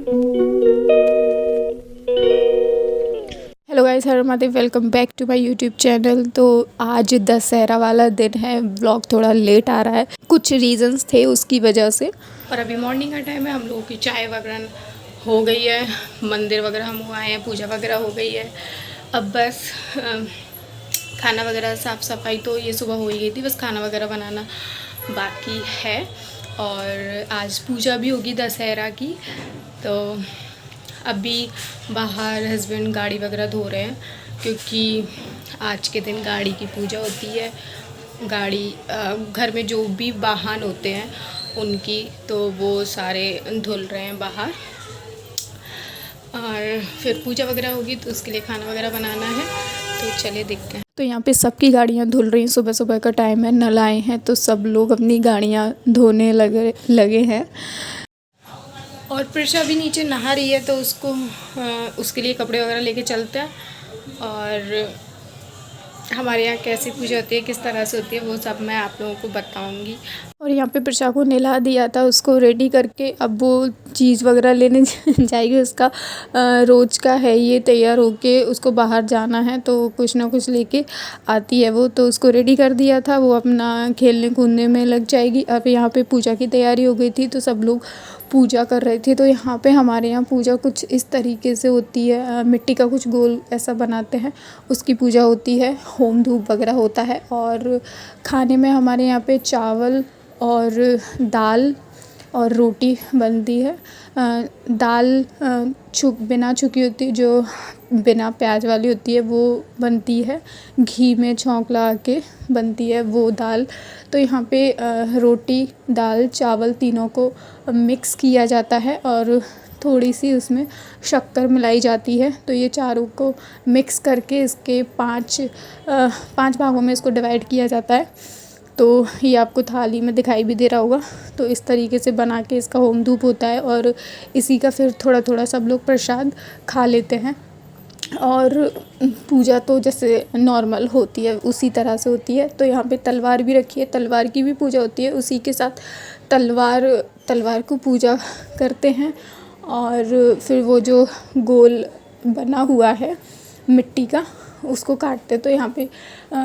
Hello guys, हर माते welcome back to my YouTube channel. तो आज दशहरा वाला दिन है, व्लॉग थोड़ा लेट आ रहा है, कुछ रीजंस थे उसकी वजह से। और अभी मॉर्निंग का टाइम है, हम लोगों की चाय वगैरह हो गई है, मंदिर वगैरह हम आए हैं, पूजा वगैरह हो गई है। अब बस खाना वगैरह साफ़ सफाई तो ये सुबह हो ही गई थी, बस खाना वगैरह बनाना बाकी है। और आज पूजा भी होगी दशहरा की। तो अभी बाहर हस्बैंड गाड़ी वगैरह धो रहे हैं, क्योंकि आज के दिन गाड़ी की पूजा होती है। गाड़ी घर में जो भी वाहन होते हैं उनकी, तो वो सारे धुल रहे हैं बाहर। और फिर पूजा वगैरह होगी तो उसके लिए खाना वगैरह बनाना है, तो चलिए देखते हैं। तो यहाँ पे सबकी गाड़ियाँ धुल रही हैं, सुबह सुबह का टाइम है, नल आए हैं तो सब लोग अपनी गाड़ियाँ धोने लगे हैं। और प्रिशा भी नीचे नहा रही है, तो उसके लिए कपड़े वगैरह लेके चलते हैं। और हमारे यहाँ कैसी पूजा होती है, किस तरह से होती है, वो सब मैं आप लोगों को बताऊंगी। और यहाँ पे प्रिशा को नहला दिया था, उसको रेडी करके अब वो चीज़ वगैरह लेने जाएगी। उसका रोज़ का है ये, तैयार होके उसको बाहर जाना है, तो कुछ ना कुछ लेके आती है वो। तो उसको रेडी कर दिया था, वो अपना खेलने कूदने में लग जाएगी। अब यहाँ पे पूजा की तैयारी हो गई थी, तो सब लोग पूजा कर रहे थे। तो यहाँ पे हमारे यहाँ पूजा कुछ इस तरीके से होती है, मिट्टी का कुछ गोल ऐसा बनाते हैं, उसकी पूजा होती है, होम धूप वगैरह होता है। और खाने में हमारे यहाँ पे चावल और दाल और रोटी बनती है। दाल बिना छुकी होती, जो बिना प्याज वाली होती है वो बनती है, घी में छौंक लगा के बनती है वो दाल। तो यहाँ पे रोटी, दाल, चावल तीनों को मिक्स किया जाता है और थोड़ी सी उसमें शक्कर मिलाई जाती है। तो ये चारों को मिक्स करके इसके पांच भागों में इसको डिवाइड किया जाता है। तो ये आपको थाली में दिखाई भी दे रहा होगा। तो इस तरीके से बना के इसका होम धूप होता है, और इसी का फिर थोड़ा थोड़ा सब लोग प्रसाद खा लेते हैं। और पूजा तो जैसे नॉर्मल होती है उसी तरह से होती है। तो यहाँ पे तलवार भी रखी है, तलवार की भी पूजा होती है। उसी के साथ तलवार को पूजा करते हैं। और फिर वो जो गोल बना हुआ है मिट्टी का, उसको काटते। तो यहाँ पे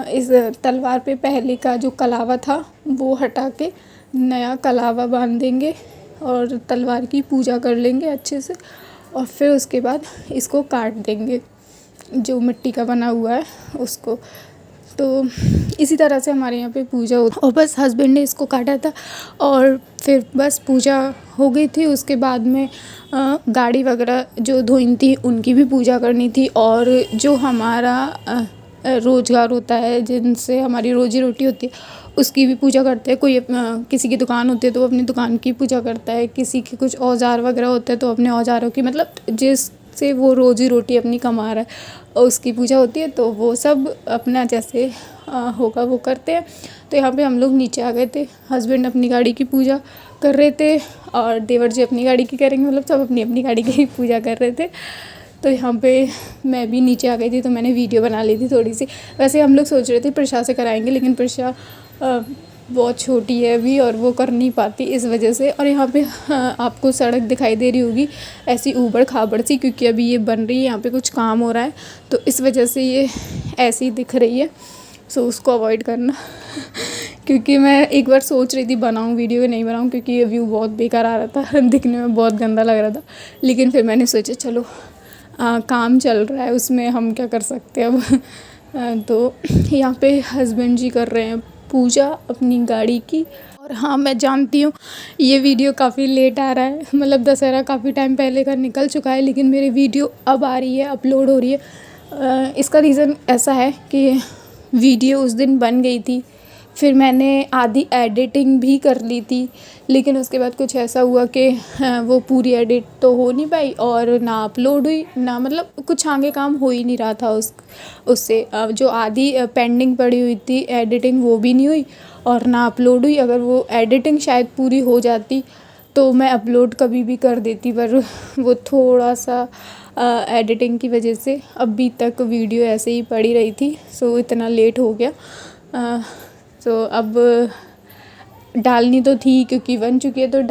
इस तलवार पे पहले का जो कलावा था वो हटा के नया कलावा बांध देंगे और तलवार की पूजा कर लेंगे अच्छे से। और फिर उसके बाद इसको काट देंगे, जो मिट्टी का बना हुआ है उसको। तो इसी तरह से हमारे यहाँ पे पूजा होती। और बस हस्बैंड ने इसको काटा था और फिर बस पूजा हो गई थी। उसके बाद में गाड़ी वगैरह जो धोई थी उनकी भी पूजा करनी थी। और जो हमारा रोज़गार होता है, जिनसे हमारी रोजी रोटी होती है, उसकी भी पूजा करते हैं। कोई किसी की दुकान होती है तो वो अपनी दुकान की पूजा करता है, किसी के कुछ औजार वगैरह होते हैं तो अपने औजारों की, मतलब जिससे वो रोजी रोटी अपनी कमा रहा है उसकी पूजा होती है। तो वो सब अपना जैसे होगा वो करते हैं। तो यहाँ पे हम लोग नीचे आ गए थे, हस्बैंड अपनी गाड़ी की पूजा कर रहे थे और देवर जी अपनी गाड़ी की करेंगे, मतलब सब अपनी अपनी गाड़ी की पूजा कर रहे थे। तो यहाँ पे मैं भी नीचे आ गई थी, तो मैंने वीडियो बना ली थी थोड़ी सी। वैसे हम लोग सोच रहे थे प्रशा से कराएंगे, लेकिन प्रशा बहुत छोटी है अभी और वो कर नहीं पाती इस वजह से। और यहाँ पे आपको सड़क दिखाई दे रही होगी ऐसी ऊबड़ खाबड़ सी, क्योंकि अभी ये बन रही है, यहाँ पे कुछ काम हो रहा है, तो इस वजह से ये ऐसी दिख रही है। सो उसको अवॉइड करना क्योंकि मैं एक बार सोच रही थी बनाऊँ वीडियो, नहीं बनाऊँ, क्योंकि ये व्यू बहुत बेकार आ रहा था दिखने में बहुत गंदा लग रहा था। लेकिन फिर मैंने सोचा चलो काम चल रहा है, उसमें हम क्या कर सकते हैं अब। तो यहाँ पे हस्बैंड जी कर रहे हैं पूजा अपनी गाड़ी की। और हाँ, मैं जानती हूँ ये वीडियो काफ़ी लेट आ रहा है, मतलब दशहरा काफ़ी टाइम पहले का निकल चुका है, लेकिन मेरी वीडियो अब आ रही है, अपलोड हो रही है। इसका रीज़न ऐसा है कि वीडियो उस दिन बन गई थी, फिर मैंने आधी एडिटिंग भी कर ली थी, लेकिन उसके बाद कुछ ऐसा हुआ कि वो पूरी एडिट तो हो नहीं पाई और ना अपलोड हुई, ना मतलब कुछ आगे काम हो ही नहीं रहा था उससे। जो आधी पेंडिंग पड़ी हुई थी एडिटिंग, वो भी नहीं हुई और ना अपलोड हुई। अगर वो एडिटिंग शायद पूरी हो जाती तो मैं अपलोड कभी भी कर देती, पर वो थोड़ा सा एडिटिंग की वजह से अभी तक वीडियो ऐसे ही पड़ी रही थी। सो इतना लेट हो गया। तो अब डालनी तो थी, क्योंकि बन चुकी है तो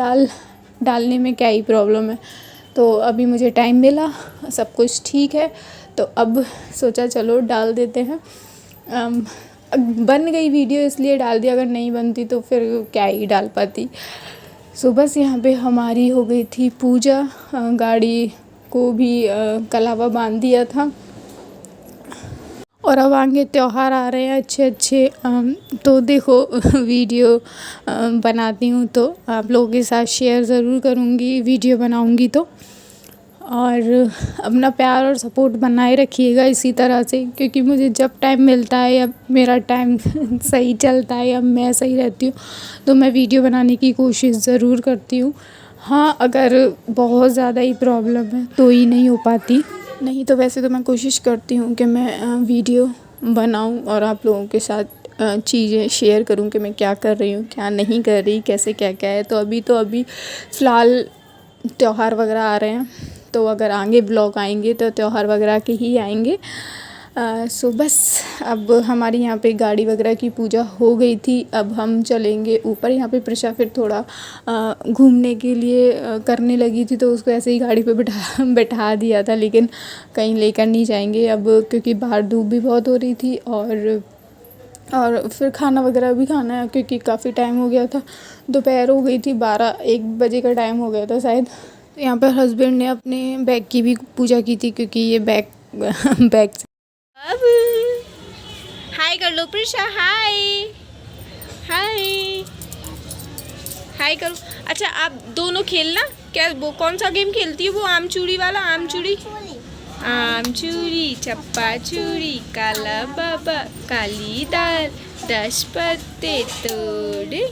डालने में क्या ही प्रॉब्लम है। तो अभी मुझे टाइम मिला, सब कुछ ठीक है, तो अब सोचा चलो डाल देते हैं। बन गई वीडियो इसलिए डाल दिया, अगर नहीं बनती तो फिर क्या ही डाल पाती। सो बस यहाँ पे हमारी हो गई थी पूजा, गाड़ी को भी कलावा बांध दिया था। और अब आगे त्यौहार आ रहे हैं अच्छे अच्छे, तो देखो वीडियो बनाती हूँ तो आप लोगों के साथ शेयर ज़रूर करूँगी, वीडियो बनाऊँगी तो। और अपना प्यार और सपोर्ट बनाए रखिएगा इसी तरह से, क्योंकि मुझे जब टाइम मिलता है या मेरा टाइम सही चलता है या मैं सही रहती हूँ तो मैं वीडियो बनाने की कोशिश ज़रूर करती हूँ। हाँ, अगर बहुत ज़्यादा ही प्रॉब्लम है तो ही नहीं हो पाती, नहीं तो वैसे तो मैं कोशिश करती हूँ कि मैं वीडियो बनाऊँ और आप लोगों के साथ चीज़ें शेयर करूँ कि मैं क्या कर रही हूँ, क्या नहीं कर रही, कैसे क्या क्या है। तो अभी फ़िलहाल त्यौहार वगैरह आ रहे हैं, तो अगर आगे ब्लॉग आएंगे तो त्यौहार वगैरह के ही आएंगे। सो बस अब हमारी यहाँ पे गाड़ी वगैरह की पूजा हो गई थी, अब हम चलेंगे ऊपर। यहाँ पे प्रशा फिर थोड़ा घूमने के लिए करने लगी थी, तो उसको ऐसे ही गाड़ी पे बैठा दिया था, लेकिन कहीं लेकर नहीं जाएंगे अब, क्योंकि बाहर धूप भी बहुत हो रही थी। और फिर खाना वगैरह भी खाना है, क्योंकि काफ़ी टाइम हो गया था, दोपहर हो गई थी, 12-1 बजे का टाइम हो गया था शायद। तो यहाँ पर हस्बैंड ने अपने बैग की भी पूजा की थी, क्योंकि ये बैग अब हाय कर लो प्रिशा, हाय हाय हाय करो। अच्छा आप दोनों खेलना, क्या वो कौन सा गेम खेलती है वो, आम चूड़ी वाला? आम चूड़ी चप्पा चूड़ी, काला बाबा काली दाल, 10 पत्ते तोड़े,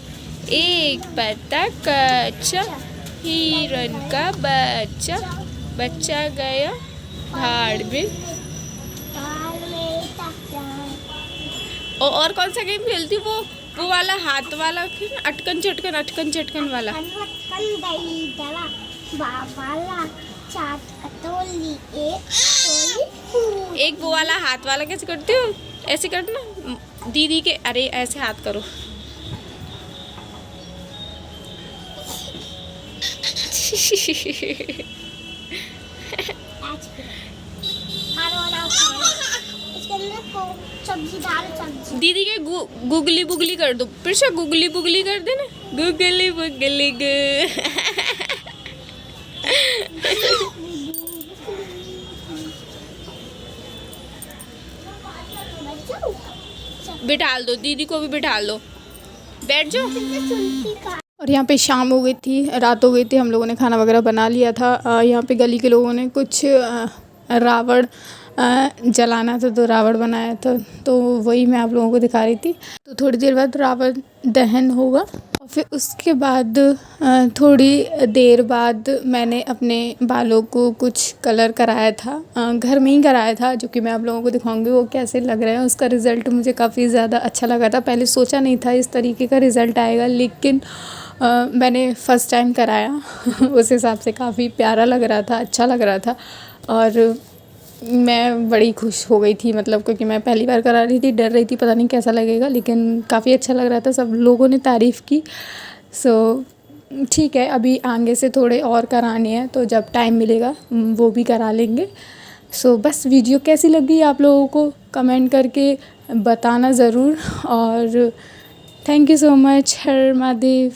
1 पत्ता कच्चा, हिरन का बच्चा गया भाड़ में। और कौन सा गेम खेलती वो वाला हाथ वाला, अटकन चटकन वाला। एक वो वाला हाथ वाला कैसे करती हो? ऐसे करना दीदी के, अरे ऐसे हाथ करो। दीदी के गुगली बुगली कर दो, फिर से गुगली बुगली कर देना, गुगली बुगली बिठा दो, दीदी को भी बिठा लो, बैठ जाओ। और यहाँ पे शाम हो गई थी, रात हो गई थी, हम लोगों ने खाना वगैरह बना लिया था। यहाँ पे गली के लोगों ने कुछ रावण जलाना था, तो रावण बनाया था, तो वही मैं आप लोगों को दिखा रही थी। तो थोड़ी देर बाद रावण दहन होगा, और फिर उसके बाद थोड़ी देर बाद मैंने अपने बालों को कुछ कलर कराया था, घर में ही कराया था, जो कि मैं आप लोगों को दिखाऊंगी वो कैसे लग रहा है। उसका रिज़ल्ट मुझे काफ़ी ज़्यादा अच्छा लगा था। पहले सोचा नहीं था इस तरीके का रिज़ल्ट आएगा, लेकिन मैंने फ़र्स्ट टाइम कराया उस हिसाब से काफ़ी प्यारा लग रहा था, अच्छा लग रहा था, और मैं बड़ी खुश हो गई थी, मतलब क्योंकि मैं पहली बार करा रही थी, डर रही थी पता नहीं कैसा लगेगा, लेकिन काफ़ी अच्छा लग रहा था, सब लोगों ने तारीफ़ की। सो ठीक है, अभी आगे से थोड़े और कराने हैं, तो जब टाइम मिलेगा वो भी करा लेंगे। सो बस वीडियो कैसी लगी आप लोगों को कमेंट करके बताना ज़रूर, और thank you so much. Her Mahadev.